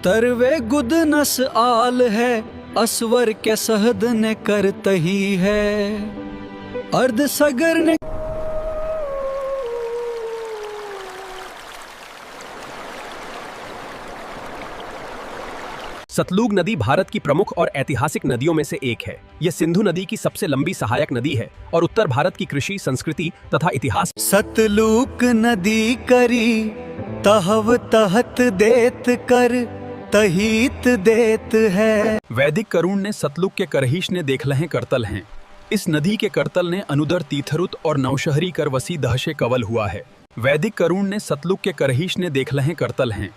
तरवे गुद नस आल है असवर के सहद ने करतही है अर्ध सगर ने। सतलुज नदी भारत की प्रमुख और ऐतिहासिक नदियों में से एक है। यह सिंधु नदी की सबसे लंबी सहायक नदी है और उत्तर भारत की कृषि, संस्कृति तथा इतिहास। सतलुज नदी करी तहव तहत देत कर तहीत देत है। वैदिक करुण ने सतलुज के करहिश ने देखलहें करतल हैं। इस नदी के करतल ने अनुदर तीथरुत और नौशहरी कर वसी दहशे कवल हुआ है। वैदिक करुण ने सतलुज के करहिश ने देखलहें करतल हैं।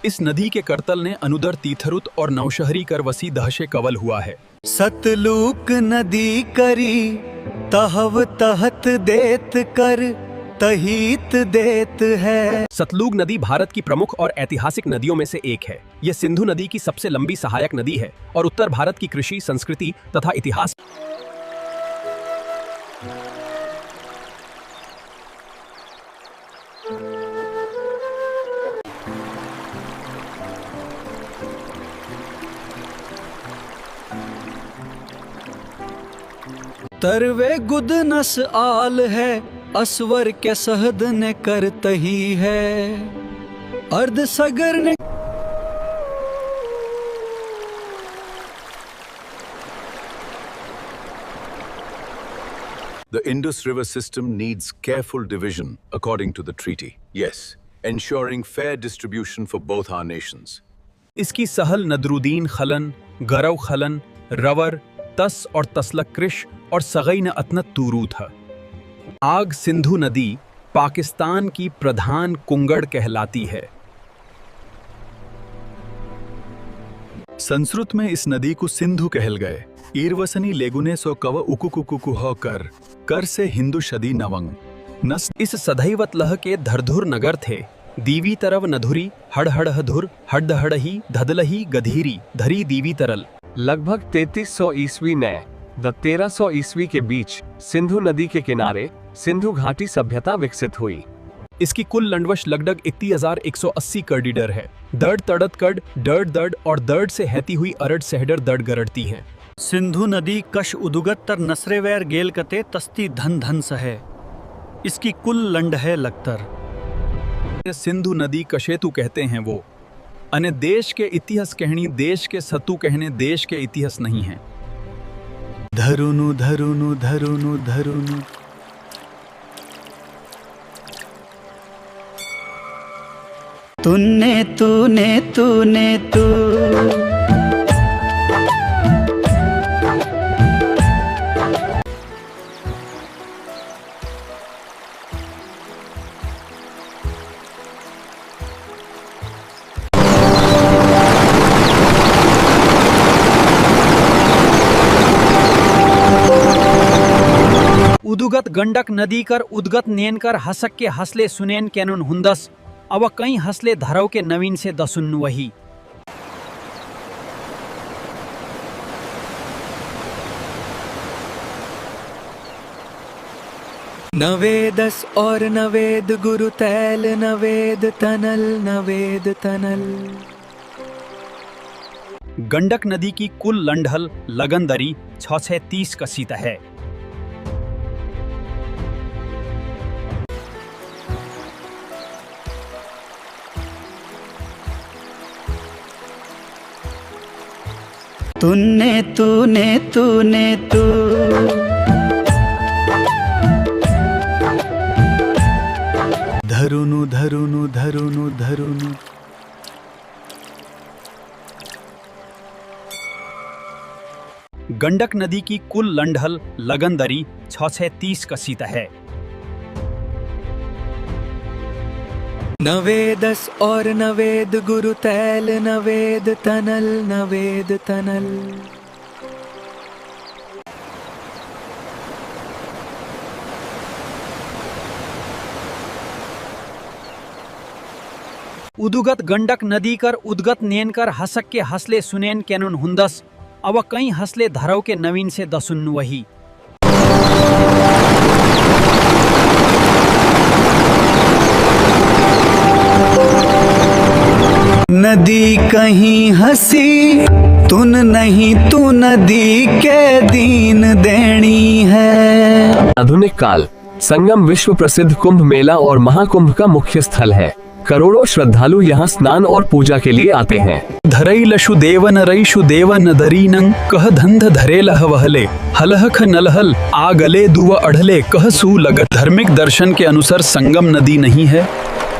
इस नदी के करतल ने अनुदर तीथरुत और नौशहरी कर वसी दहशे कवल हुआ है। सतलुज नदी करी तहव तहत देत कर तहीत देत है। सतलुज नदी भारत की प्रमुख और ऐतिहासिक नदियों में से एक है। यह सिंधु नदी की सबसे लंबी सहायक नदी है और उत्तर भारत की कृषि, संस्कृति तथा इतिहास। तरवे गुद नस आल है असवर के सहद ने करतही है अर्ध सगर ने। The Indus River system needs careful division according to the treaty. Yes, ensuring fair distribution for both our nations. इसकी सहल नदरुद्दीन खलन, गरव खलन, रवर, तस और तसलक कृश और सगई न अतनत तूरू था। आग सिंधु नदी पाकिस्तान की प्रधान कुंगड़ कहलाती है। संस्कृत में इस नदी को सिंधु कहल गए। ईरवसनी लेगुने सो कव उकुकुकुकु हो कर से हिंदू शदी नवंग नस। इस सदैवत लह के धरधुर नगर थे। दीवी तरव नधुरी हड़हड़हधुर हड्डहड़ही धदलही गधीरी धरी दीवी तरल। लगभग 3300 ईस्वी ने 1300 ईस्वी के बीच सिंधु नदी के किनारे सिंधु घाटी सभ्यता विकसित हुई। इसकी कुल लंडवश लगभग 31,180 किलोमीटर है। दर्ड तड़त कड डर्ड दर्ड और दर्ड से हैती हुई अरड सहडर दर्ड गरड़ती हैं। सिंधु नदी कश उदुगत्तर नसरेवैर गेल कते तस्ती धन धन सहे। इसकी कुल लंड है लगतर। सिंधु नदी कशेतु कहते हैं वो। अने देश के इतिहास कहनी देश के सतु कहने देश के इतिहास नहीं है। धरुनु धरुनु धरुनु धरुनु तूने तूने तूने तू उदुगत गंडक नदी कर उदगत नेन कर हसक के हसले सुनेन कैनुन हुंदस अब कई हसले धरव के नवीन से दसुन वही। नवेदस और नवेद गुरु तैल नवेद तनल नवेद तनल। गंडक नदी की कुल लंढल लगनदरी 630 कसीत है। तूने तूने तूने तू धरुनु धरुनु धरुनु धरुनु गंडक नदी की कुल लंढल लगनदरी 630 कसीत है। नवेदस और नवेद गुरु तैल नवेद तनल नवेद तनल। उदुगत गंडक नदी कर उदगत नेन कर हसक के हसले सुनेन कैनुन हुंदस अब कई हसले धरव के नवीन से दसुन वही। नदी कहीं हंसी तुन नहीं, तू नदी के दीन देनी है। आधुनिक काल संगम विश्व प्रसिद्ध कुंभ मेला और महाकुंभ का मुख्य स्थल है। करोड़ों श्रद्धालु यहाँ स्नान और पूजा के लिए आते हैं। धरई लशु देवन रईशु देवन दरीनंग कह धंध धरे लह वहले हलहख नलहल आगले दुव अढ़ले कह सू लगत। धार्मिक दर्शन के अनुसार संगम नदी नहीं है,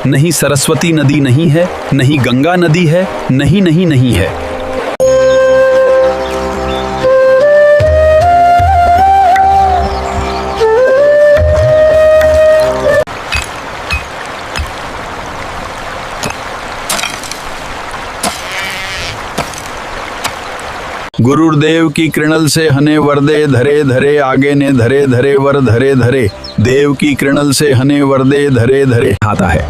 नहीं सरस्वती नदी नहीं है, नहीं गंगा नदी है, नहीं है। गुरुदेव की कृणल से हने वरदे धरे धरे आगे ने धरे धरे वर धरे धरे। देव की कृणल से हने वरदे धरे धरे आता है।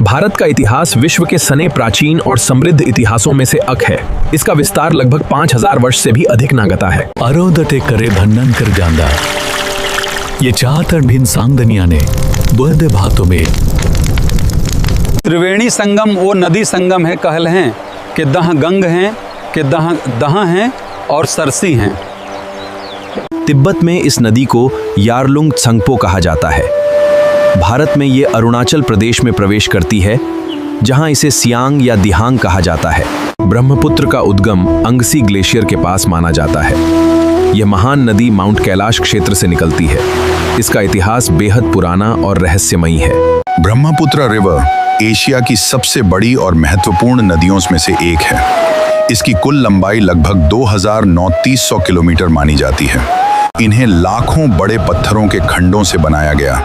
भारत का इतिहास विश्व के सने प्राचीन और समृद्ध इतिहासों में से एक है। इसका विस्तार लगभग 5000 वर्ष से भी अधिक नागता है। अरोदटे करे भन्नन कर जांदा ये चाहतर भिन सांगदनिया ने बुहदे भातों में। त्रिवेणी संगम वो नदी संगम है कहल हैं कि दह गंग हैं कि दह हैं और सरसी हैं। तिब्बत में इस नदी को यारलुंग त्संगपो कहा जाता है। भारत में ये अरुणाचल प्रदेश में प्रवेश करती है, जहां इसे सियांग या दिहांग कहा जाता है। ब्रह्मपुत्र का उद्गम अंगसी ग्लेशियर के पास माना जाता है। यह महान नदी माउंट कैलाश क्षेत्र से निकलती है। इसका इतिहास बेहद पुराना और रहस्यमयी है। ब्रह्मपुत्र रिवर एशिया की सबसे बड़ी और महत्वपूर्ण नदियों में से एक है। इसकी कुल लंबाई लगभग 2930 किलोमीटर मानी जाती है। इन्हें लाखों बड़े पत्थरों के खंडों से बनाया गया।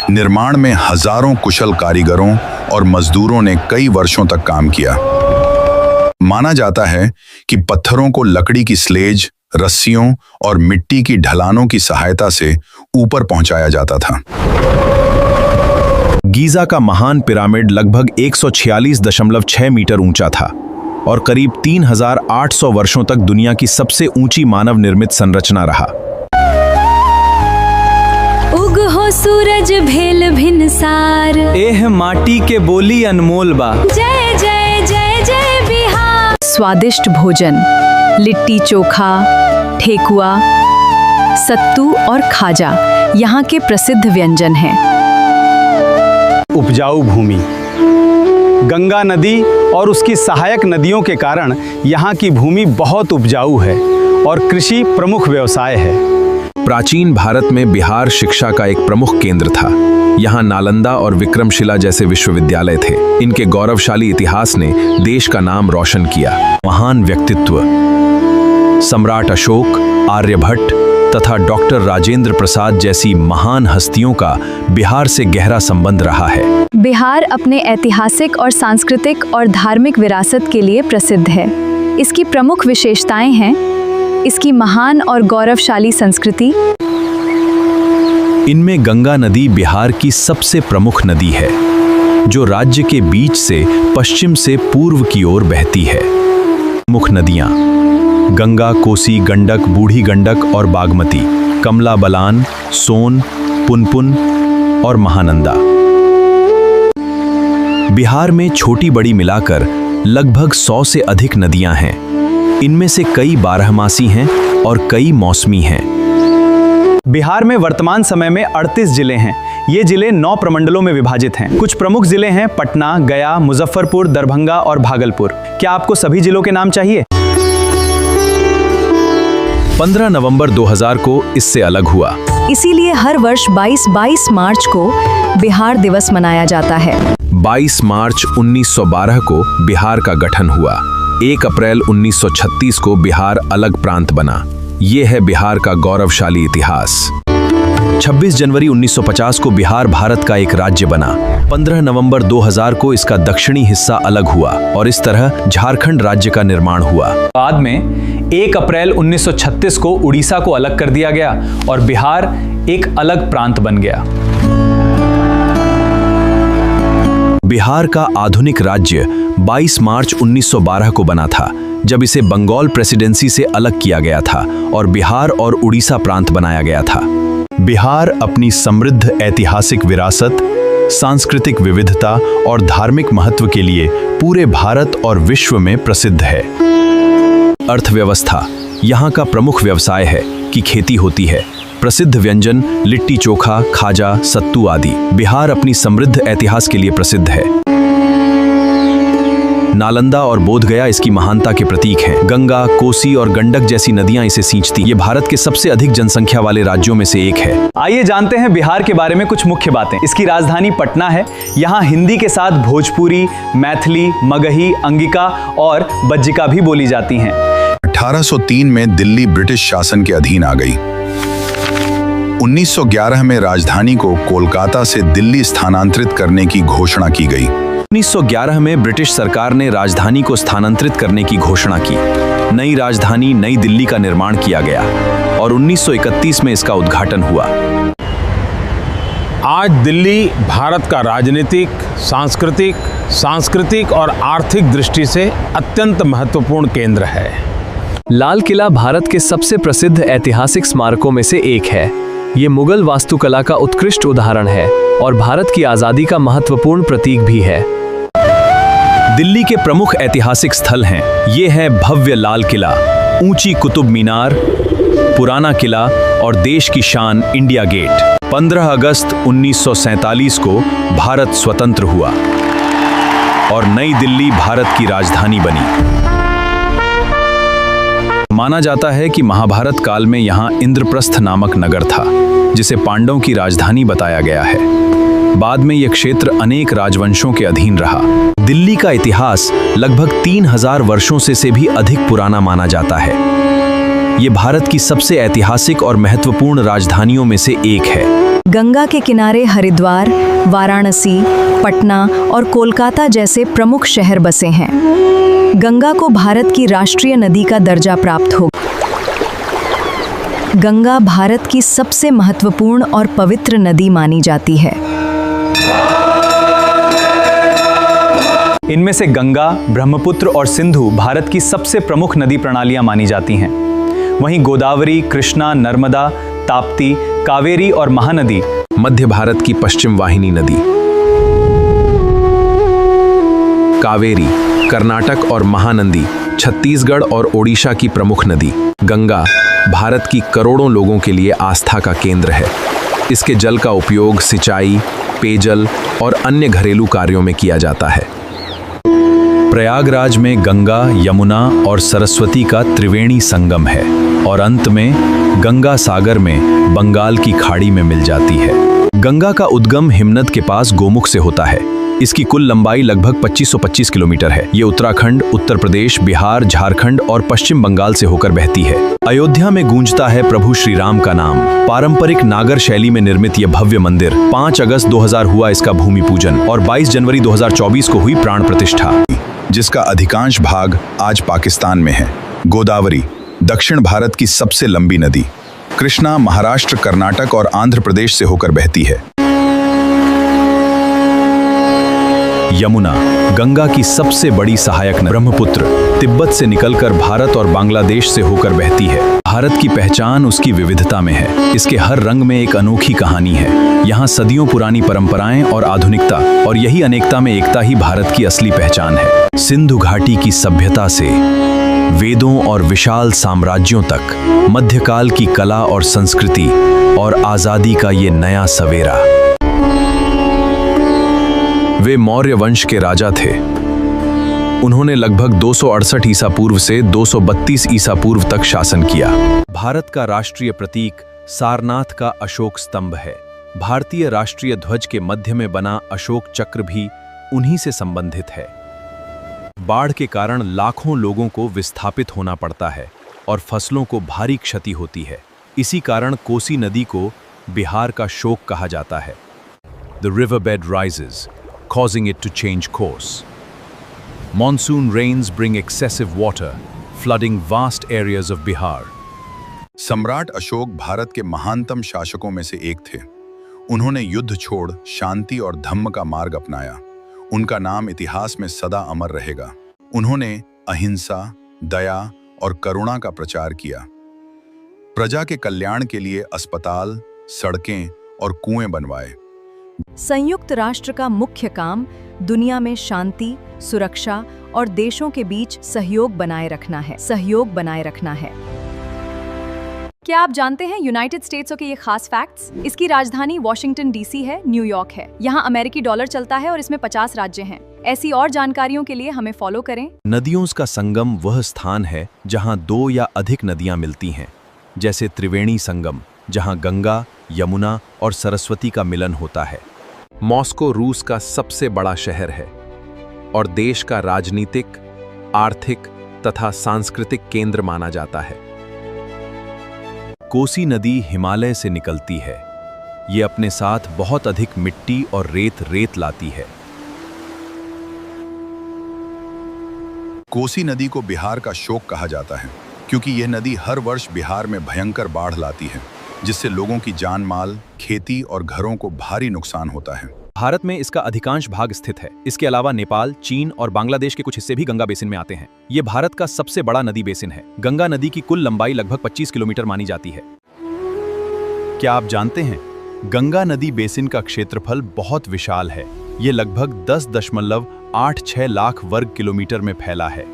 निर्माण में हजारों कुशल कारीगरों और मजदूरों ने कई वर्षों तक काम किया। माना जाता है कि पत्थरों को लकड़ी की स्लेज, रस्सियों और मिट्टी की ढलानों की सहायता से ऊपर पहुंचाया जाता था। गीजा का महान पिरामिड लगभग 146.6 मीटर ऊंचा था और करीब 3800 वर्षों तक दुनिया की सबसे ऊंची मानव निर्मित संरचना रहा। उग हो सूरज भेल भिनसार, एह माटी के बोली अनमोल बा। जय जय जय जय बिहार। स्वादिष्ट भोजन, लिट्टी चोखा, ठेकुआ, सत्तू और खाजा यहाँ के प्रसिद्ध व्यंजन हैं। उपजाऊ भूमि, गंगा नदी और उसकी सहायक नदियों के कारण यहाँ की भूमि बहुत उपजाऊ है और कृषि प्रमुख व्यवसाय है। प्राचीन भारत में बिहार शिक्षा का एक प्रमुख केंद्र था। यहाँ नालंदा और विक्रमशिला जैसे विश्वविद्यालय थे। इनके गौरवशाली इतिहास ने देश का नाम रोशन किया। महान व्यक्तित्व सम्राट अशोक, आर्यभट्ट तथा डॉक्टर राजेंद्र प्रसाद जैसी महान हस्तियों का बिहार से गहरा संबंध रहा है। बिहार अपने ऐतिहासिक और सांस्कृतिक और धार्मिक विरासत के लिए प्रसिद्ध है। इसकी प्रमुख विशेषताएं हैं इसकी महान और गौरवशाली संस्कृति। इनमें गंगा नदी बिहार की सबसे प्रमुख नदी है, जो राज्य के बीच से पश्चिम से पूर्व की ओर बहती है। मुख्य नदियां गंगा, कोसी, गंडक, बूढ़ी गंडक और बागमती, कमला बलान, सोन, पुनपुन और महानंदा। बिहार में छोटी बड़ी मिलाकर लगभग 100 से अधिक नदियां हैं। इनमें से कई बारहमासी हैं और कई मौसमी हैं। बिहार में वर्तमान समय में 38 जिले हैं। ये जिले 9 प्रमंडलों में विभाजित हैं। कुछ प्रमुख जिले हैं पटना, गया, मुजफ्फरपुर, दरभंगा और भागलपुर। क्या आपको सभी जिलों के नाम चाहिए? 15 नवंबर 2000 को इससे अलग हुआ। इसीलिए हर वर्ष 22 मार्च को बिहार दिवस मनाया जाता है। 22 मार्च 1912 को बिहार का गठन हुआ। 1 अप्रैल 1936 को बिहार अलग प्रांत बना। ये है बिहार का गौरवशाली इतिहास। 26 जनवरी 1950 को बिहार भारत का एक राज्य बना। 15 नवंबर 2000 को इसका दक्षिणी हिस्सा अलग हुआ और इस तरह झारखंड राज्य का निर्माण हुआ। बाद में 1 अप्रैल 1936 को उड़ीसा को अलग कर दिया गया और बिहार एक अलग प्रांत बन गया। बिहार का आधुनिक राज्य 22 मार्च 1912 को बना था, जब इसे बंगाल प्रेसिडेंसी से अलग किया गया था और बिहार और उड़ीसा प्रांत बनाया गया था। बिहार अपनी समृद्ध ऐतिहासिक विरासत, सांस्कृतिक विविधता और धार्मिक महत्व के लिए पूरे भारत और विश्व में प्रसिद्ध है। अर्थव्यवस्था, यहाँ का प्रमुख व्यवसाय है कि खेती होती है। प्रसिद्ध व्यंजन लिट्टी चोखा, खाजा, सत्तू आदि। बिहार अपनी समृद्ध इतिहास के लिए प्रसिद्ध है। नालंदा और बोधगया इसकी महानता के प्रतीक हैं। गंगा, कोसी और गंडक जैसी नदियां इसे सींचती। ये भारत के सबसे अधिक जनसंख्या वाले राज्यों में से एक है। आइए जानते हैं बिहार के बारे में कुछ मुख्य बातें। इसकी राजधानी पटना है। यहाँ हिंदी के साथ भोजपुरी, मैथिली, मगही, अंगिका और बज्जिका भी बोली जाती हैं। 1803 में दिल्ली ब्रिटिश शासन के अधीन आ गई। 1911 में राजधानी को कोलकाता से दिल्ली स्थानांतरित करने की घोषणा की गई। 1911 में ब्रिटिश सरकार ने राजधानी को स्थानांतरित करने की घोषणा की। नई राजधानी नई दिल्ली का निर्माण किया गया और 1931 में इसका उद्घाटन हुआ। आज दिल्ली भारत का राजनीतिक, सांस्कृतिक और आर्थिक दृष्टि से अत्यंत महत्वपूर्ण केंद्र है। लाल किला भारत के सबसे प्रसिद्ध ऐतिहासिक स्मारकों में से एक है। ये मुगल वास्तुकला का उत्कृष्ट उदाहरण है और भारत की आज़ादी का महत्वपूर्ण प्रतीक भी है। दिल्ली के प्रमुख ऐतिहासिक स्थल हैं। ये है भव्य लाल किला, ऊंची कुतुब मीनार, पुराना किला और देश की शान इंडिया गेट। 15 अगस्त 1947 को भारत स्वतंत्र हुआ और नई दिल्ली भारत की राजधानी बनी। माना जाता है कि महाभारत काल में यहाँ इंद्रप्रस्थ नामक नगर था, जिसे पांडवों की राजधानी बताया गया है। बाद में यह क्षेत्र अनेक राजवंशों के अधीन रहा। दिल्ली का इतिहास लगभग 3000 वर्षों से भी अधिक पुराना माना जाता है। ये भारत की सबसे ऐतिहासिक और महत्वपूर्ण राजधानियों में से एक है। गंगा के किनारे हरिद्वार, वाराणसी, पटना और कोलकाता जैसे प्रमुख शहर बसे हैं। गंगा को भारत की राष्ट्रीय नदी का दर्जा प्राप्त हो। गंगा भारत की सबसे महत्वपूर्ण और पवित्र नदी मानी जाती है। इनमें से गंगा, ब्रह्मपुत्र और सिंधु भारत की सबसे प्रमुख नदी प्रणालियां मानी जाती हैं। वहीं गोदावरी, कृष्णा, नर्मदा, ताप्ती, कावेरी और महानदी मध्य भारत की पश्चिम वाहिनी नदी। कावेरी कर्नाटक और महानदी छत्तीसगढ़ और ओडिशा की प्रमुख नदी। गंगा भारत की करोड़ों लोगों के लिए आस्था का केंद्र है। इसके जल का उपयोग सिंचाई, पेयजल और अन्य घरेलू कार्यों में किया जाता है। प्रयागराज में गंगा, यमुना और सरस्वती का त्रिवेणी संगम है और अंत में गंगा सागर में बंगाल की खाड़ी में मिल जाती है। गंगा का उद्गम हिमनद के पास गोमुख से होता है। इसकी कुल लंबाई लगभग 2525 किलोमीटर है। ये उत्तराखंड, उत्तर प्रदेश, बिहार, झारखंड और पश्चिम बंगाल से होकर बहती है। अयोध्या में गूंजता है प्रभु श्री राम का नाम। पारंपरिक नागर शैली में निर्मित यह भव्य मंदिर 5 अगस्त 2000 हुआ इसका भूमि पूजन और 22 जनवरी 2024 को हुई प्राण प्रतिष्ठा, जिसका अधिकांश भाग आज पाकिस्तान में है। गोदावरी दक्षिण भारत की सबसे लंबी नदी। कृष्णा महाराष्ट्र, कर्नाटक और आंध्र प्रदेश से होकर बहती है। यमुना गंगा की सबसे बड़ी सहायक नदी। ब्रह्मपुत्र तिब्बत से निकलकर भारत और बांग्लादेश से होकर बहती है। भारत की पहचान उसकी विविधता में है। इसके हर रंग में एक अनोखी कहानी है। यहाँ सदियों पुरानी परंपराएं और आधुनिकता, और यही अनेकता में एकता ही भारत की असली पहचान है। सिंधु घाटी की सभ्यता से वेदों और विशाल साम्राज्यों तक, मध्यकाल की कला और संस्कृति और आजादी का ये नया सवेरा। वे मौर्य वंश के राजा थे। उन्होंने लगभग 268 ईसा पूर्व से 232 ईसा पूर्व तक शासन किया। भारत का राष्ट्रीय प्रतीक सारनाथ का अशोक स्तंभ है। भारतीय राष्ट्रीय ध्वज के मध्य में बना अशोक चक्र भी उन्हीं से संबंधित है। बाढ़ के कारण लाखों लोगों को विस्थापित होना पड़ता है और फसलों को भारी क्षति होती है। इसी कारण कोसी नदी को बिहार का शोक कहा जाता है। The riverbed rises, causing it to change course. Monsoon rains bring excessive water, flooding vast areas of Bihar. सम्राट अशोक भारत के महानतम शासकों में से एक थे। उन्होंने युद्ध छोड़ शांति और धम्म का मार्ग अपनाया। उनका नाम इतिहास में सदा अमर रहेगा। उन्होंने अहिंसा, दया और करुणा का प्रचार किया। प्रजा के कल्याण के लिए अस्पताल, सड़कें और कुएं बनवाए। संयुक्त राष्ट्र का मुख्य काम दुनिया में शांति, सुरक्षा और देशों के बीच सहयोग बनाए रखना है। क्या आप जानते हैं यूनाइटेड स्टेट्स के ये खास फैक्ट्स? इसकी राजधानी वॉशिंगटन डीसी है, न्यूयॉर्क है। यहाँ अमेरिकी डॉलर चलता है और इसमें 50 राज्य हैं। ऐसी और जानकारियों के लिए हमें फॉलो करें। नदियों का संगम वह स्थान है जहाँ 2 या अधिक नदियाँ मिलती हैं, जैसे त्रिवेणी संगम, जहाँ गंगा, यमुना और सरस्वती का मिलन होता है। मॉस्को रूस का सबसे बड़ा शहर है और देश का राजनीतिक, आर्थिक तथा सांस्कृतिक केंद्र माना जाता है। कोसी नदी हिमालय से निकलती है। ये अपने साथ बहुत अधिक मिट्टी और रेत लाती है। कोसी नदी को बिहार का शोक कहा जाता है, क्योंकि यह नदी हर वर्ष बिहार में भयंकर बाढ़ लाती है, जिससे लोगों की जान माल, खेती और घरों को भारी नुकसान होता है। भारत में इसका अधिकांश भाग स्थित है। इसके अलावा नेपाल, चीन और बांग्लादेश के कुछ हिस्से भी गंगा बेसिन में आते हैं। ये भारत का सबसे बड़ा नदी बेसिन है। गंगा नदी की कुल लंबाई लगभग 25 किलोमीटर मानी जाती है। क्या आप जानते हैं, गंगा नदी बेसिन का क्षेत्रफल बहुत विशाल है। ये लगभग 10.86 लाख वर्ग किलोमीटर में फैला है।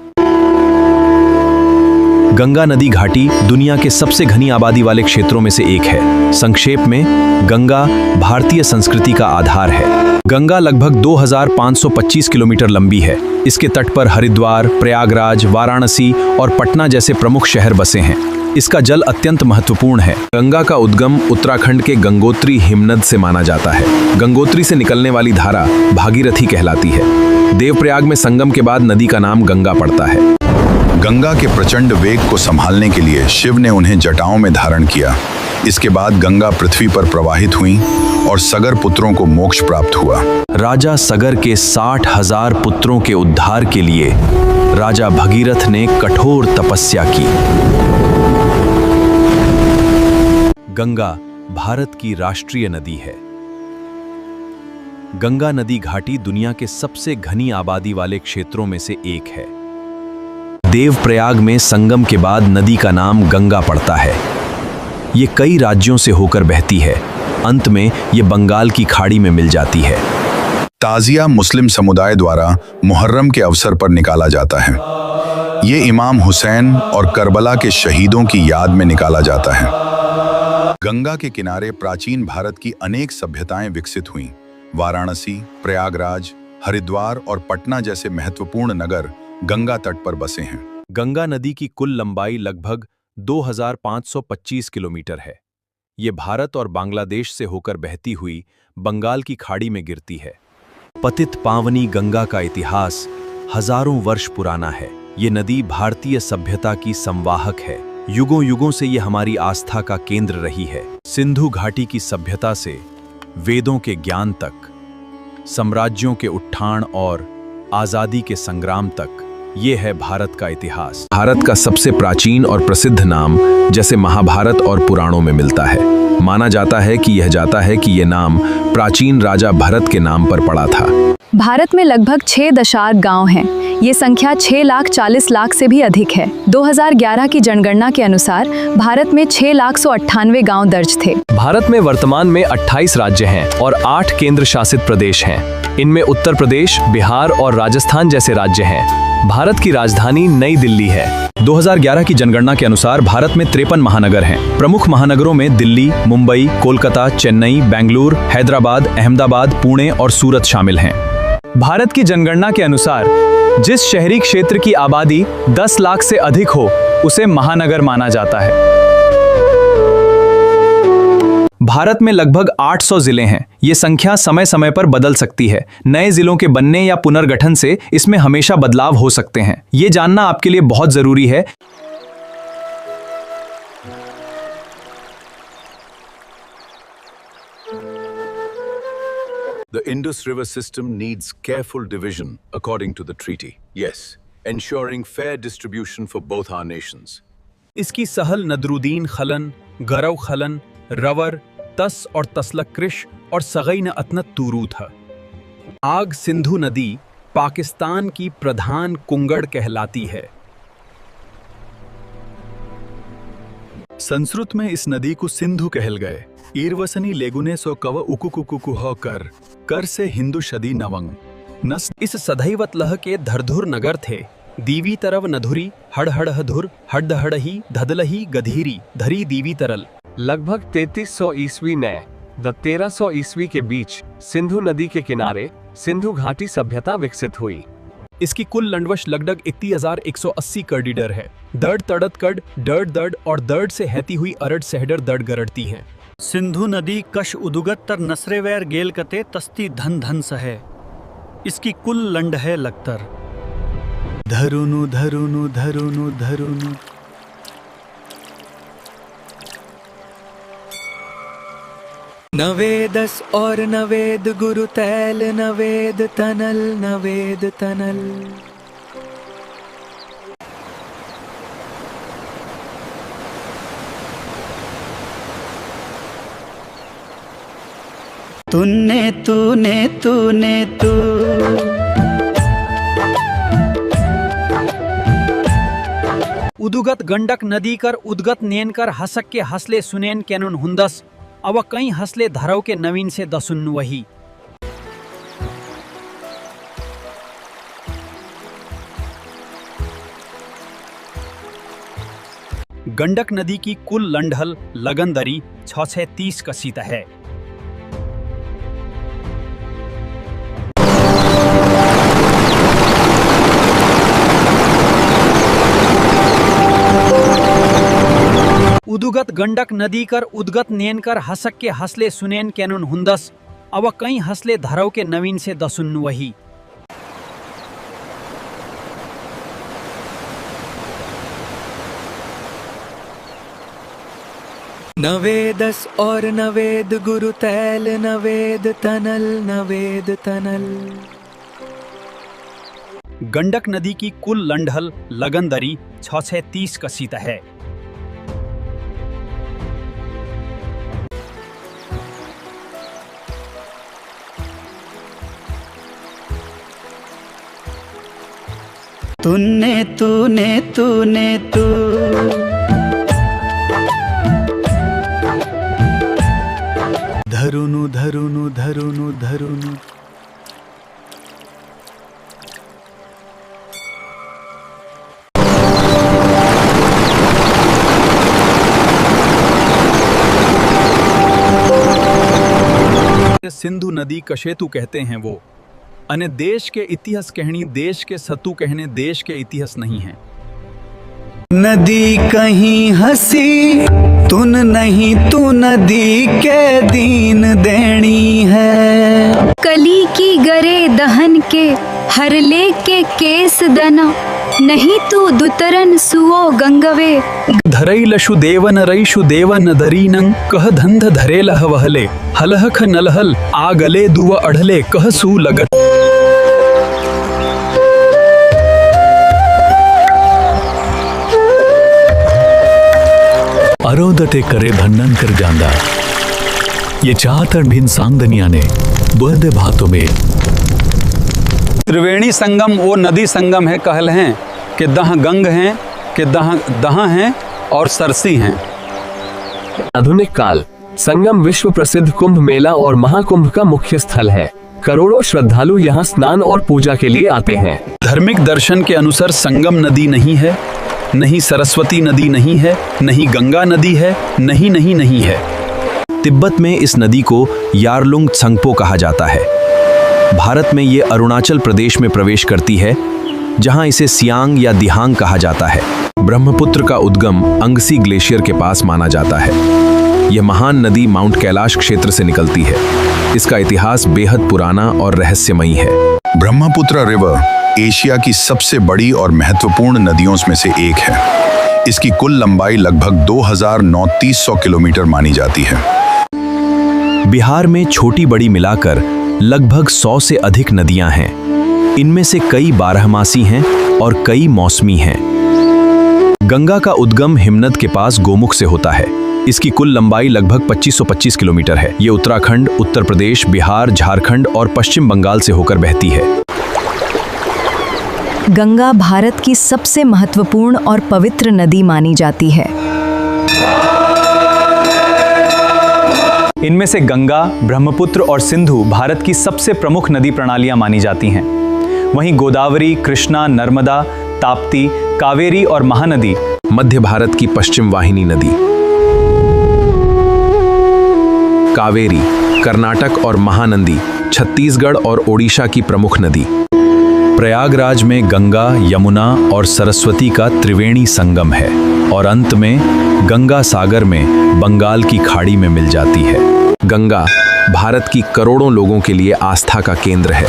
गंगा नदी घाटी दुनिया के सबसे घनी आबादी वाले क्षेत्रों में से एक है। संक्षेप में, गंगा भारतीय संस्कृति का आधार है। गंगा लगभग 2525 किलोमीटर लंबी है। इसके तट पर हरिद्वार, प्रयागराज, वाराणसी और पटना जैसे प्रमुख शहर बसे हैं। इसका जल अत्यंत महत्वपूर्ण है। गंगा का उद्गम उत्तराखंड के गंगोत्री हिमनद से माना जाता है। गंगोत्री से निकलने वाली धारा भागीरथी कहलाती है। देवप्रयाग में संगम के बाद नदी का नाम गंगा पड़ता है। गंगा के प्रचंड वेग को संभालने के लिए शिव ने उन्हें जटाओं में धारण किया। इसके बाद गंगा पृथ्वी पर प्रवाहित हुई और सगर पुत्रों को मोक्ष प्राप्त हुआ। राजा सगर के 60,000 पुत्रों के उद्धार के लिए राजा भगीरथ ने कठोर तपस्या की। गंगा भारत की राष्ट्रीय नदी है। गंगा नदी घाटी दुनिया के सबसे घनी आबादी वाले क्षेत्रों में से एक है। देवप्रयाग में संगम के बाद नदी का नाम गंगा पड़ता है। ये कई राज्यों से होकर बहती है। अंत में ये बंगाल की खाड़ी में मिल जाती है। ताजिया मुस्लिम समुदाय द्वारा मुहर्रम के अवसर पर निकाला जाता है। ये इमाम हुसैन और करबला के शहीदों की याद में निकाला जाता है। गंगा के किनारे प्राचीन भारत की अनेक सभ्यताएं विकसित हुईं। वाराणसी, प्रयागराज, हरिद्वार और पटना जैसे महत्वपूर्ण नगर गंगा तट पर बसे हैं। गंगा नदी की कुल लंबाई लगभग 2525 किलोमीटर है। ये भारत और बांग्लादेश से होकर बहती हुई बंगाल की खाड़ी में गिरती है। पतित पावनी गंगा का इतिहास हजारों वर्ष पुराना है। ये नदी भारतीय सभ्यता की संवाहक है। युगों युगों से ये हमारी आस्था का केंद्र रही है। सिंधु घाटी की सभ्यता से वेदों के ज्ञान तक, साम्राज्यों के उत्थान और आजादी के संग्राम तक, ये है भारत का इतिहास। भारत का सबसे प्राचीन और प्रसिद्ध नाम जैसे महाभारत और पुराणों में मिलता है। माना जाता है कि ये नाम प्राचीन राजा भरत के नाम पर पड़ा था। भारत में लगभग 6 गांव हैं। ये संख्या 6,40,00,000 से भी अधिक है। 2011 की जनगणना के अनुसार भारत में 6,98,000 गांव दर्ज थे। भारत में वर्तमान में 28 राज्य हैं और 8 केंद्र शासित प्रदेश हैं। इनमें उत्तर प्रदेश, बिहार और राजस्थान जैसे राज्य हैं। भारत की राजधानी नई दिल्ली है। 2011 की जनगणना के अनुसार भारत में 53 महानगर हैं। प्रमुख महानगरों में दिल्ली, मुंबई, कोलकाता, चेन्नई, बेंगलुरु, हैदराबाद, अहमदाबाद, पुणे और सूरत शामिल हैं। भारत की जनगणना के अनुसार जिस शहरी क्षेत्र की आबादी 10 लाख से अधिक हो, उसे महानगर माना जाता है। भारत में लगभग 800 जिले हैं। ये संख्या समय समय पर बदल सकती है। नए जिलों के बनने या पुनर्गठन से इसमें हमेशा बदलाव हो सकते हैं। ये जानना आपके लिए बहुत जरूरी है। The Indus River system needs careful division according to the treaty. Yes, ensuring fair distribution for both our nations. इसकी सहल नदरुद्दीन खलन, गरव खलन, रवर, तस और तसलक्रिश और सगई न अतनत तूरू था। आग सिंधु नदी पाकिस्तान की प्रधान कुंगड़ कहलाती है। संस्कृत में इस नदी को सिंधु कहल गए। ईरवसनी लेगुने सो कव उकुकुकुकु हो कर से हिंदू शदी नवंग नस इस सदैवत लह के धरधुर नगर थे। दीवी तरव नधुरी हड़ धुर हड्ड हड़ही धदलही गधीरी धरी दीवी तरल। लगभग 3300 ईस्वी ने 1300 ईस्वी के बीच सिंधु नदी के किनारे सिंधु घाटी सभ्यता विकसित हुई। इसकी कुल लंडवश लगभग 3180 किलोमीटर है। दर्द तड़त कड डर्ड दर्ड और दर्द से हैती हुई अरड सहडर दर्द गरड़ती है। सिंधु नदी कश उदुगत तर नसरेवैर गेल कते तस्ती धन धन सहे। इसकी कुल लंड है लगतर। धरुनु धरुनु धरुनु धरुनु नवेदस और नवेद गुरु तैल नवेद तनल नवेद तनल। तूने तूने तूने तू उदुगत गंडक नदी कर उदगत नेन कर हसक के हसले सुनेन कैनुन हुंदस अब कई हसले धरव के नवीन से दसुन वही। गंडक नदी की कुल लंढल लगनदरी 630 कसीत है। उदुगत गंडक नदी कर उदगत नेन कर हसक के हसले सुनेन कैनुन हुंदस अब कई हसले धरव के नवीन से दसुन वही। नवेदस और नवेद गुरु तैल नवेद तनल नवेद तनल। गंडक नदी की कुल लंढल लगनदरी 630 कसीत है। तूने तूने तूने तू धरुनु धरुनु धरुनु धरुनु सिंधु नदी कशेतु कहते हैं वो अने देश के इतिहास कहनी देश के सतु कहने देश के इतिहास नहीं है। नदी कहीं हंसी तुन नहीं तू नदी के दीन देनी है। कली की गरे दहन के हरले के केस दना नहीं तू दुतरन सुओ गंगवे। धरई लशु देवन रईशु देवन दरीनं कह धंध धरे लह वहले हलहख नलहल आगले दुव अढ़ले कह सू लगत। अरोदटे करे भंडन कर जांदा ये चाहतर भिन सांगदनिया ने बर्द भातों में। त्रिवेणी संगम वो नदी संगम है कहल हैं कि दह गंग हैं कि दह हैं और सरसी हैं। आधुनिक काल संगम विश्व प्रसिद्ध कुंभ मेला और महाकुंभ का मुख्य स्थल है। करोड़ों श्रद्धालु यहाँ स्नान और पूजा के लिए आते हैं। धार्मिक दर्शन के अनुसार संगम नदी नहीं है, नहीं सरस्वती नदी नहीं है, नहीं गंगा नदी है, नहीं है। तिब्बत में इस नदी को यारलुंग त्संगपो कहा जाता है। भारत में ये अरुणाचल प्रदेश में प्रवेश करती है, जहां इसे सियांग या दिहांग कहा जाता है। ब्रह्मपुत्र का उद्गम अंगसी ग्लेशियर के पास माना जाता है। यह महान नदी माउंट कैलाश क्षेत्र से निकलती है। इसका इतिहास बेहद पुराना और रहस्यमयी है। ब्रह्मपुत्र रिवर एशिया की सबसे बड़ी और महत्वपूर्ण नदियों में से एक है। इसकी कुल लंबाई लगभग 2900 किलोमीटर मानी जाती है। बिहार में छोटी बड़ी मिलाकर लगभग 100 से अधिक नदियां हैं। इनमें से कई बारहमासी हैं और कई मौसमी हैं। गंगा का उद्गम हिमनद के पास गोमुख से होता है। इसकी कुल लंबाई लगभग 2525 किलोमीटर है। ये उत्तराखंड, उत्तर प्रदेश, बिहार, झारखंड और पश्चिम बंगाल से होकर बहती है। गंगा भारत की सबसे महत्वपूर्ण और पवित्र नदी मानी जाती है। इनमें से गंगा, ब्रह्मपुत्र और सिंधु भारत की सबसे प्रमुख नदी प्रणालियां मानी जाती हैं। वहीं गोदावरी, कृष्णा, नर्मदा, ताप्ती, कावेरी और महानदी मध्य भारत की पश्चिम वाहिनी नदी। कावेरी कर्नाटक और महानदी छत्तीसगढ़ और ओडिशा की प्रमुख नदी। प्रयागराज में गंगा, यमुना और सरस्वती का त्रिवेणी संगम है और अंत में गंगा सागर में बंगाल की खाड़ी में मिल जाती है। गंगा भारत की करोड़ों लोगों के लिए आस्था का केंद्र है।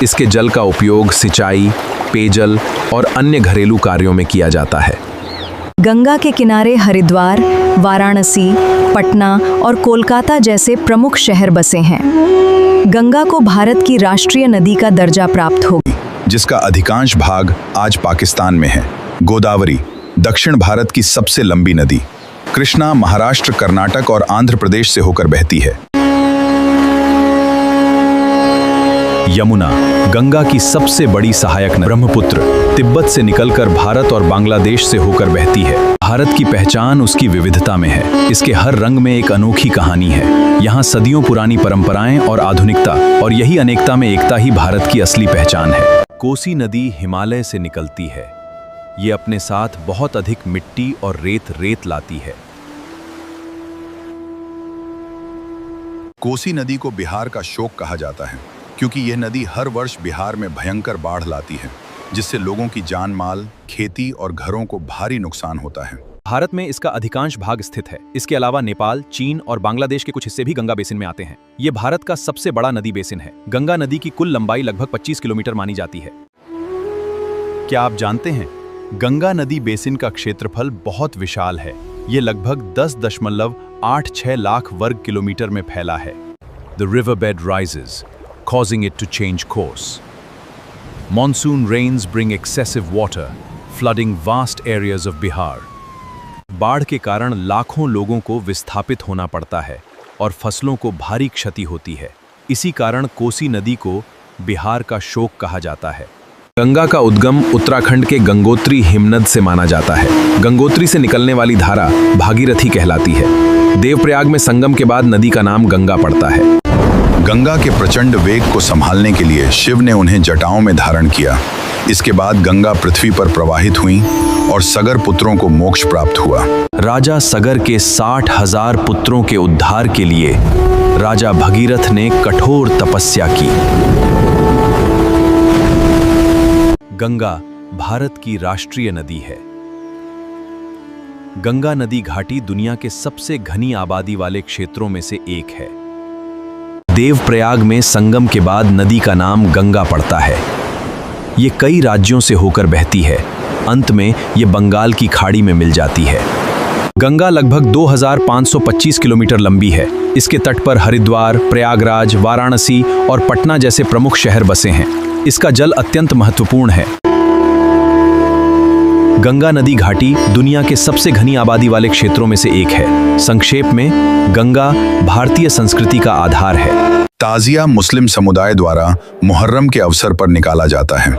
इसके जल का उपयोग सिंचाई, पेयजल और अन्य घरेलू कार्यों में किया जाता है। गंगा के किनारे हरिद्वार, वाराणसी, पटना और कोलकाता जैसे प्रमुख शहर बसे हैं। गंगा को भारत की राष्ट्रीय नदी का दर्जा प्राप्त हो गया, जिसका अधिकांश भाग आज पाकिस्तान में है। गोदावरी दक्षिण भारत की सबसे लंबी नदी। कृष्णा महाराष्ट्र, कर्नाटक और आंध्र प्रदेश से होकर बहती है। यमुना गंगा की सबसे बड़ी सहायक नदी। ब्रह्मपुत्र तिब्बत से निकलकर भारत और बांग्लादेश से होकर बहती है। भारत की पहचान उसकी विविधता में है। इसके हर रंग में एक अनोखी कहानी है। यहाँ सदियों पुरानी परंपराएं और आधुनिकता, और यही अनेकता में एकता ही भारत की असली पहचान है। कोसी नदी हिमालय से निकलती है। ये अपने साथ बहुत अधिक मिट्टी और रेत लाती है। कोसी नदी को बिहार का शोक कहा जाता है, क्योंकि यह नदी हर वर्ष बिहार में भयंकर बाढ़ लाती है, जिससे लोगों की जान माल, खेती और घरों को भारी नुकसान होता है। भारत में इसका अधिकांश भाग स्थित है। इसके अलावा नेपाल, चीन और बांग्लादेश के कुछ हिस्से भी गंगा बेसिन में आते हैं। ये भारत का सबसे बड़ा नदी बेसिन है। गंगा नदी की कुल लंबाई लगभग 25 किलोमीटर मानी जाती है। क्या आप जानते हैं, गंगा नदी बेसिन का क्षेत्रफल बहुत विशाल है। ये लगभग 10.86 लाख वर्ग किलोमीटर में फैला है। The river bed rises, causing it to change course. Monsoon rains bring excessive water, flooding vast areas of Bihar. बाढ़ के कारण लाखों लोगों को विस्थापित होना पड़ता है और फसलों को भारी क्षति होती है। इसी कारण कोसी नदी को बिहार का शोक कहा जाता है। गंगा का उद्गम उत्तराखंड के गंगोत्री हिमनद से माना जाता है। गंगोत्री से निकलने वाली धारा भागीरथी कहलाती है। देवप्रयाग में संगम के बाद नदी का नाम गंगा पड़ता है। गंगा के प्रचंड वेग को संभालने के लिए शिव ने उन्हें जटाओं में धारण किया। इसके बाद गंगा पृथ्वी पर प्रवाहित हुई और सगर पुत्रों को मोक्ष प्राप्त हुआ। राजा सगर के 60,000 पुत्रों के उद्धार के लिए राजा भगीरथ ने कठोर तपस्या की। गंगा भारत की राष्ट्रीय नदी है। गंगा नदी घाटी दुनिया के सबसे घनी आबादी वाले क्षेत्रों में से एक है। देवप्रयाग में संगम के बाद नदी का नाम गंगा पड़ता है। ये कई राज्यों से होकर बहती है। अंत में ये बंगाल की खाड़ी में मिल जाती है। गंगा लगभग 2525 किलोमीटर लंबी है। इसके तट पर हरिद्वार, प्रयागराज, वाराणसी और पटना जैसे प्रमुख शहर बसे हैं। इसका जल अत्यंत महत्वपूर्ण है। गंगा नदी घाटी दुनिया के सबसे घनी आबादी वाले क्षेत्रों में से एक है। संक्षेप में, गंगा भारतीय संस्कृति का आधार है। ताजिया मुस्लिम समुदाय द्वारा मुहर्रम के अवसर पर निकाला जाता है।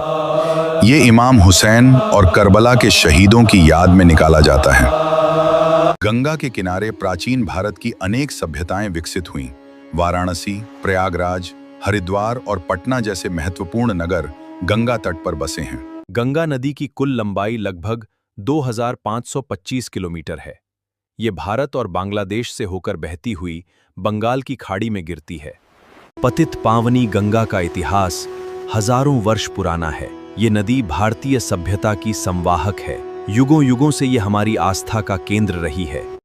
ये इमाम हुसैन और करबला के शहीदों की याद में निकाला जाता है। गंगा के किनारे प्राचीन भारत की अनेक सभ्यताएं विकसित हुईं। वाराणसी, प्रयागराज, हरिद्वार और पटना जैसे महत्वपूर्ण नगर गंगा तट पर बसे हैं। गंगा नदी की कुल लंबाई लगभग 2525 किलोमीटर है। ये भारत और बांग्लादेश से होकर बहती हुई बंगाल की खाड़ी में गिरती है। पतित पावनी गंगा का इतिहास हजारों वर्ष पुराना है। ये नदी भारतीय सभ्यता की संवाहक है। युगों युगों से ये हमारी आस्था का केंद्र रही है।